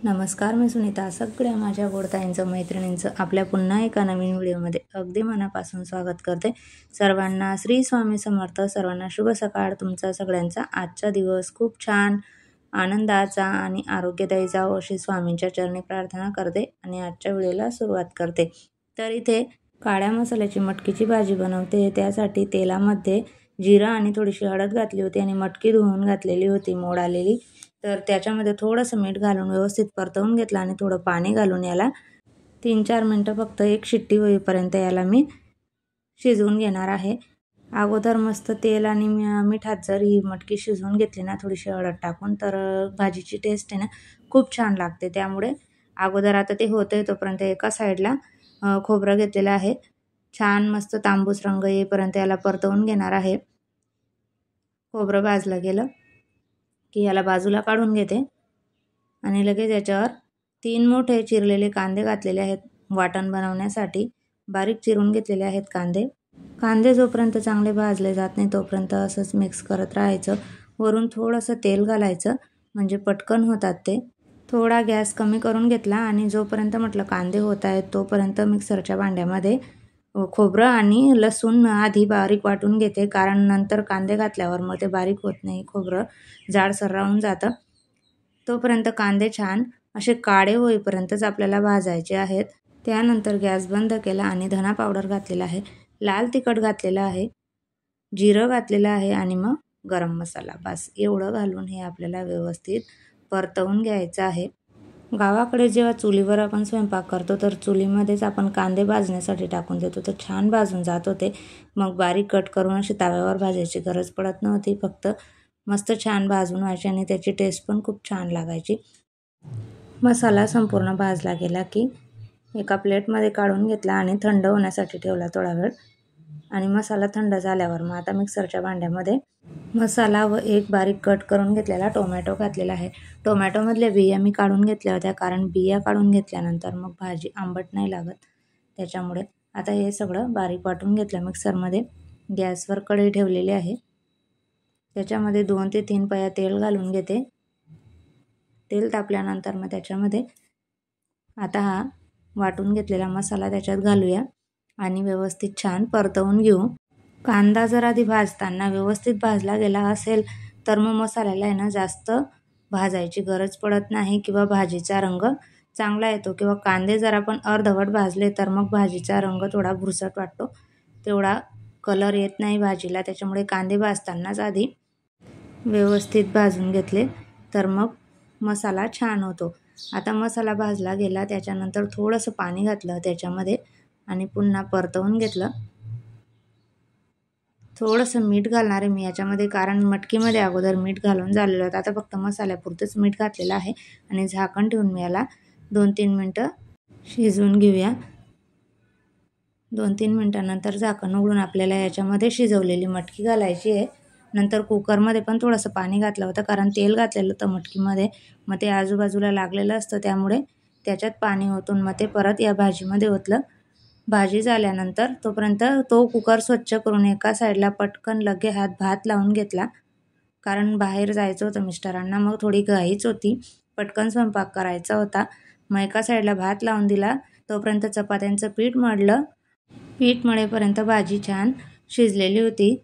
नमस्कार, मी सुनीता. सगळ्या माझ्या गोडताईंचं मैत्रिणींचं आपल्या पुन्हा एका नवीन व्हिडिओमध्ये अगदी मनापासून स्वागत करते. सर्वांना श्री स्वामी समर्थ. सर्वांना शुभ सकाळ. तुमचा सगळ्यांचा आजचा दिवस खूप छान, आनंदाचा आणि आरोग्यदायी जावो अशी स्वामींच्या चरणी प्रार्थना करते आणि आजच्या व्हिडिओला सुरुवात करते. तर इथे काळ्या मसाल्याची मटकीची भाजी बनवते. त्यासाठी तेलामध्ये जिरं आणि थोडीशी हळद घातली होती आणि मटकी धुवून घातलेली होती मोड आलेली. तर त्याच्यामध्ये थोडंसं मीठ घालून व्यवस्थित परतवून घेतलं आणि थोडं पाणी घालून याला 3-4 मिनटं फक्त एक शिट्टी होईपर्यंत याला मी शिजवून घेणार आहे. अगोदर मस्त तेल आणि मिठात जर ही मटकी शिजवून घेतली ना थोडीशी हळद टाकून, तर भाजीची टेस्ट आहे ना खूप छान लागते. त्यामुळे अगोदर आता ते होते तोपर्यंत एका साईडला खोबरं घेतलेलं आहे. छान मस्त तांबूस रंग येईपर्यंत याला परतवून घेणार आहे. खोबरं भाजलं गेलं की याला बाजूला काढून घेते आणि लगेच याच्यावर 3 मोठे चिरलेले कांदे घातलेले आहेत वाटण बनवण्यासाठी. बारीक चिरून घेतलेले आहेत कांदे जोपर्यंत चांगले भाजले जात नाही तोपर्यंत असंच मिक्स करत राहायचं. वरून थोडंसं तेल घालायचं म्हणजे पटकन होतात ते. थोडा गॅस कमी करून घेतला आणि जोपर्यंत म्हटलं कांदे होत आहेत तोपर्यंत मिक्सरच्या भांड्यामध्ये खोबरं आणि लसूण आधी बारीक वाटून घेते, कारण नंतर कांदे घातल्यावर मग ते बारीक होत नाही, खोबरं जाडसर राहून जातं. तोपर्यंत कांदे छान असे काळे होईपर्यंतच आपल्याला भाजायचे आहेत. त्यानंतर गॅस बंद केला आणि धना पावडर घातलेला आहे, लाल तिखट घातलेलं आहे, जिरं घातलेलं आहे आणि मग गरम मसाला. बस एवढं घालून हे आपल्याला व्यवस्थित परतवून घ्यायचं आहे. गावाकडे जेव्हा चुलीवर आपण स्वयंपाक करतो तर चुलीमध्येच आपण कांदे भाजण्यासाठी टाकून देतो, तर छान भाजून जात होते. मग बारीक कट करून अशी तव्यावर भाजायची गरज पडत नव्हती. फक्त मस्त छान भाजून व्हायची आणि त्याची टेस्ट पण खूप छान लागायची. मसाला संपूर्ण भाजला गेला की एका प्लेटमध्ये काढून घेतला आणि थंड होण्यासाठी ठेवला थोडा वेळ. आणि मसाला थंड झाल्यावर मग आता मिक्सरच्या भांड्यामध्ये मसाला व एक बारीक कट करून घेतलेला टोमॅटो घातलेला आहे. टोमॅटोमधल्या बिया मी काढून घेतल्या होत्या, कारण बिया काढून घेतल्यानंतर मग भाजी आंबट नाही लागत. त्याच्यामुळे आता हे सगळं बारीक वाटून घेतलं मिक्सरमध्ये. गॅसवर कढई ठेवलेली आहे. त्याच्यामध्ये 2 ते 3 पळ्या तेल घालून घेते. तेल तापल्यानंतर मग त्याच्यामध्ये आता हा वाटून घेतलेला मसाला त्याच्यात घालूया आणि व्यवस्थित छान परतवून घेऊ. कांदा जर आधी भाजताना व्यवस्थित भाजला गेला असेल तर मग मसाल्याला आहे ना जास्त भाजायची गरज पडत नाही किंवा भाजीचा रंग चांगला येतो. किंवा कांदे जर आपण अर्धवट भाजले तर मग भाजीचा रंग थोडा भुरसट वाटतो, तेवढा कलर येत नाही भाजीला. त्याच्यामुळे कांदे भाजतानाच आधी व्यवस्थित भाजून घेतले तर मग मसाला छान होतो. आता मसाला भाजला गेला त्याच्यानंतर थोडंसं पाणी घातलं त्याच्यामध्ये आणि पुन्हा परतवून घेतलं. थोडंसं मीठ घालणार आहे मी याच्यामध्ये, कारण मटकीमध्ये अगोदर मीठ घालून झालेलं होतं. आता फक्त मसाल्यापुरतंच मीठ घातलेलं आहे आणि झाकण ठेवून मी याला 2-3 मिनटं शिजवून घेऊया. 2-3 मिनटानंतर झाकण उघडून आपल्याला याच्यामध्ये शिजवलेली मटकी घालायची आहे. नंतर कुकरमध्ये पण थोडंसं पाणी घातलं होतं, कारण तेल घातलेलं होतं मटकीमध्ये, मग ते आजूबाजूला लागलेलं असतं, त्यामुळे त्याच्यात पाणी ओतून मग ते परत या भाजीमध्ये ओतलं. भाजी झाल्यानंतर तोपर्यंत तो कुकर स्वच्छ करून एका साईडला पटकन लगे भात लावून घेतला, कारण बाहेर जायचं होतं मिस्टरांना. मग थोडी घाईच होती, पटकन स्वयंपाक करायचा होता. मग एका साईडला भात लावून दिला. तोपर्यंत चपात्यांचं पीठ मळलं. पीठ मळेपर्यंत भाजी छान शिजलेली होती,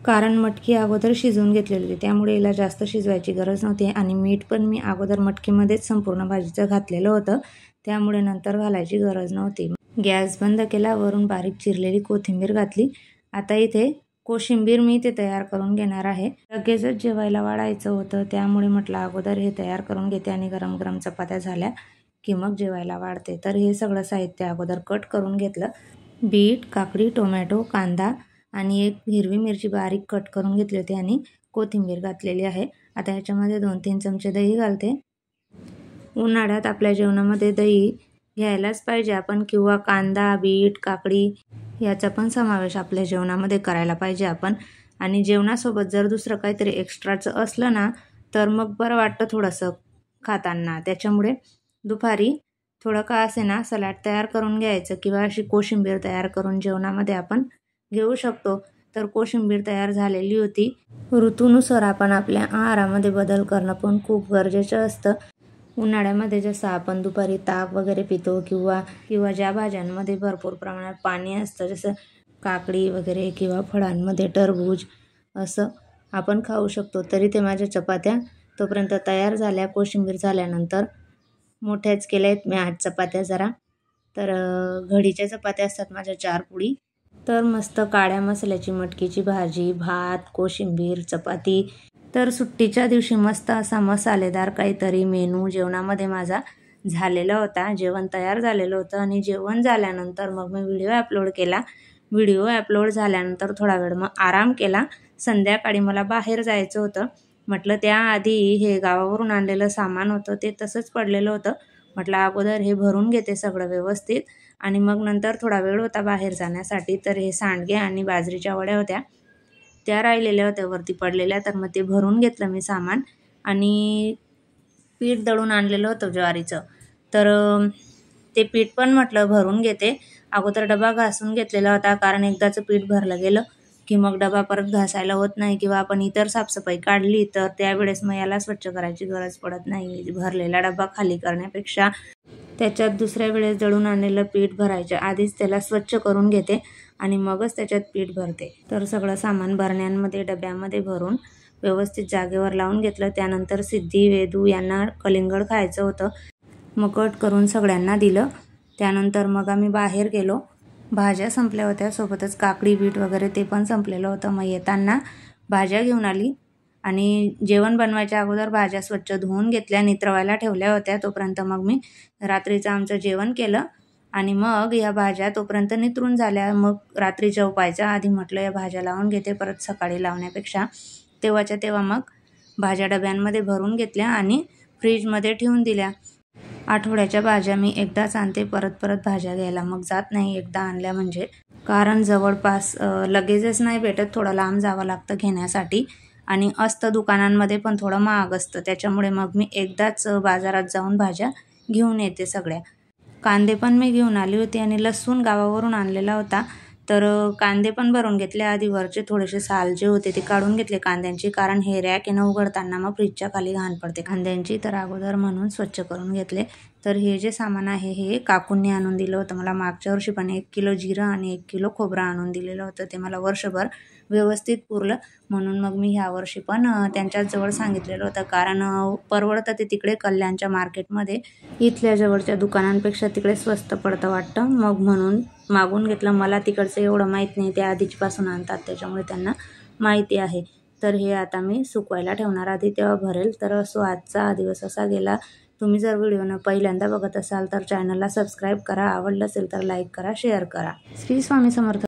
कारण मटकी अगोदर शिजवून घेतलेली होती, त्यामुळे याला जास्त शिजवायची गरज नव्हती. आणि मीठ पण मी अगोदर मटकीमध्येच संपूर्ण भाजीचं घातलेलं होतं, त्यामुळे नंतर घालायची गरज नव्हती. गॅस बंद केला. वरून बारीक चिरलेली कोथिंबीर घातली. आता इथे कोशिंबीर मी इथे तयार करून घेणार आहे. लगेचच जेवायला वाढायचं होतं, त्यामुळे म्हटलं अगोदर हे तयार करून घेते आणि गरम गरम चपात्या झाल्या की मग जेवायला वाढते. तर हे सगळं साहित्य अगोदर कट करून घेतलं. बीट, काकडी, टोमॅटो, कांदा आणि एक हिरवी मिरची बारीक कट करून घेतली होती आणि कोथिंबीर घातलेली आहे. आता ह्याच्यामध्ये 2-3 चमचे दही घालते. उन्हाळ्यात आपल्या जेवणामध्ये दही घ्यायलाच पाहिजे आपण, किंवा कांदा, बीट, काकडी याचा पण समावेश आपल्या जेवणामध्ये करायला पाहिजे आपण. आणि जेवणासोबत जर दुसरं काहीतरी एक्स्ट्राचं असलं ना तर मग बरं वाटतं थोडंसं खाताना. त्याच्यामुळे दुपारी थोडं का असे ना सलाड तयार करून घ्यायचं किंवा अशी कोशिंबीर तयार करून जेवणामध्ये आपण घेऊ शकतो. तर कोशिंबीर तयार झालेली होती. ऋतूनुसार आपण आपल्या आहारामध्ये बदल करणं पण खूप गरजेचं असतं. उन्हाळ्यामध्ये जसं आपण दुपारी ताक वगैरे पितो किंवा ज्या भाज्यांमध्ये भरपूर प्रमाणात पाणी असतं जसं काकडी वगैरे किंवा फळांमध्ये टरबूज असं आपण खाऊ शकतो. तरी ते माझ्या चपात्या तोपर्यंत तयार झाल्या. कोशिंबीर झाल्यानंतर मोठ्याच केल्या आहेत मी आज चपात्या जरा. तर घडीच्या चपात्या असतात माझ्या 4 पुडी. तर मस्त काळ्या मसाल्याची मटकीची भाजी, भात, कोशिंबीर, चपाती. तर सुट्टीच्या दिवशी मस्त असा मसालेदार काहीतरी मेनू जेवणामध्ये माझा झालेला होता. जेवण तयार झालेलं होतं आणि जेवण झाल्यानंतर मग मी व्हिडिओ अपलोड केला. व्हिडिओ अपलोड झाल्यानंतर थोडा वेळ मग आराम केला. संध्याकाळी मला बाहेर जायचं होतं. म्हटलं त्याआधी हे गावावरून आणलेलं सामान होतं ते तसंच पडलेलं होतं. म्हटलं अगोदर हे भरून घेते सगळं व्यवस्थित आणि मग नंतर थोडा वेळ होता बाहेर जाण्यासाठी. तर हे सांडगे आणि बाजरीच्या वड्या होत्या त्या राहिलेल्या होत्या वरती पडलेल्या. तर मग ते भरून घेतलं मी सामान आणि पीठ दळून आणलेलं होतं ज्वारीचं. तर ते पीठ पण म्हटलं भरून घेते. अगोदर डबा घासून घेतलेला होता कारण एकदाचं पीठ भरलं गेलं की मग डबा परत घासायला होत नाही किंवा आपण इतर साफसफाई काढली तर त्यावेळेस मग याला स्वच्छ करायची गरज पडत नाही. भरलेला डबा खाली करण्यापेक्षा त्याच्यात दुसऱ्या वेळेस दळून आणलेलं पीठ भरायच्या आधीच त्याला स्वच्छ करून घेते आणि मगच त्याच्यात पीठ भरते. तर सगळं सामान भरण्यांमध्ये डब्यामध्ये भरून व्यवस्थित जागेवर लावून घेतलं. त्यानंतर सिद्धी, वेदू यांना कलिंगड खायचं होतं. मग कट करून सगळ्यांना दिलं. त्यानंतर मग आम्ही बाहेर गेलो. भाज्या संपल्या होत्या, सोबतच काकडी, बीट वगैरे ते पण संपलेलं होतं. मग येताना भाज्या घेऊन आली आणि जेवण बनवायच्या अगोदर भाज्या स्वच्छ धुवून घेतल्या, नित्रवायला ठेवल्या होत्या. तोपर्यंत मग मी रात्रीचं आमचं जेवण केलं आणि मग या भाज्या तोपर्यंत नितरून झाल्या. मग रात्री जेवायच्या आधी म्हटलं या भाज्या लावून घेते परत सकाळी लावण्यापेक्षा. तेव्हाच्या तेव्हा मग भाज्या डब्यांमध्ये भरून घेतल्या आणि फ्रीजमध्ये ठेवून दिल्या. आठवड्याच्या भाज्या मी एकदाच आणते, परत भाज्या घ्यायला मग जात नाही एकदा आणल्या म्हणजे. कारण जवळपास लगेचच नाही भेटत, थोडं लांब जावं लागतं घेण्यासाठी आणि असतं दुकानांमध्ये पण थोडं महाग असतं. त्याच्यामुळे मग मी एकदाच बाजारात जाऊन भाज्या घेऊन येते सगळ्या. कांदे पण मी घेऊन आली होती आणि लसूण गावावरून आणलेला होता. तर कांदे पण भरून घेतले. आधी वरचे थोडेसे साल जे होते ते काढून घेतले कांद्यांची, कारण हे रॅक आहे ना उघडताना मग फ्रीजच्या खाली घाण पडते कांद्यांची. तर अगोदर म्हणून स्वच्छ करून घेतले. तर हे जे सामान आहे हे काकूंनी आणून दिलं होतं मला मागच्या वर्षी. पण 1 किलो जिरं आणि 1 किलो खोबरं आणून दिलेलं होतं. ते मला वर्षभर व्यवस्थित पुरलं म्हणून मग मी ह्या वर्षी पण त्यांच्याच जवळ सांगितलेलं होतं. कारण परवडतं ते तिकडे कल्याणच्या मार्केटमध्ये, इथल्या जवळच्या दुकानांपेक्षा तिकडे स्वस्त पडतं वाटतं. मग म्हणून मागून घेतलं. मला तिकडचं एवढं माहीत नाही, ते आधीचपासून आणतात त्याच्यामुळे त्यांना माहिती आहे. तर हे आता मी सुकवायला ठेवणार, आधी तेव्हा भरेल. तर असो आजचा दिवस असा गेला. तुम्ही जर व्हिडिओनं पहिल्यांदा बघत असाल तर चॅनलला सबस्क्राईब करा. आवडलं असेल तर लाईक करा, शेअर करा. श्री स्वामी समर्थ.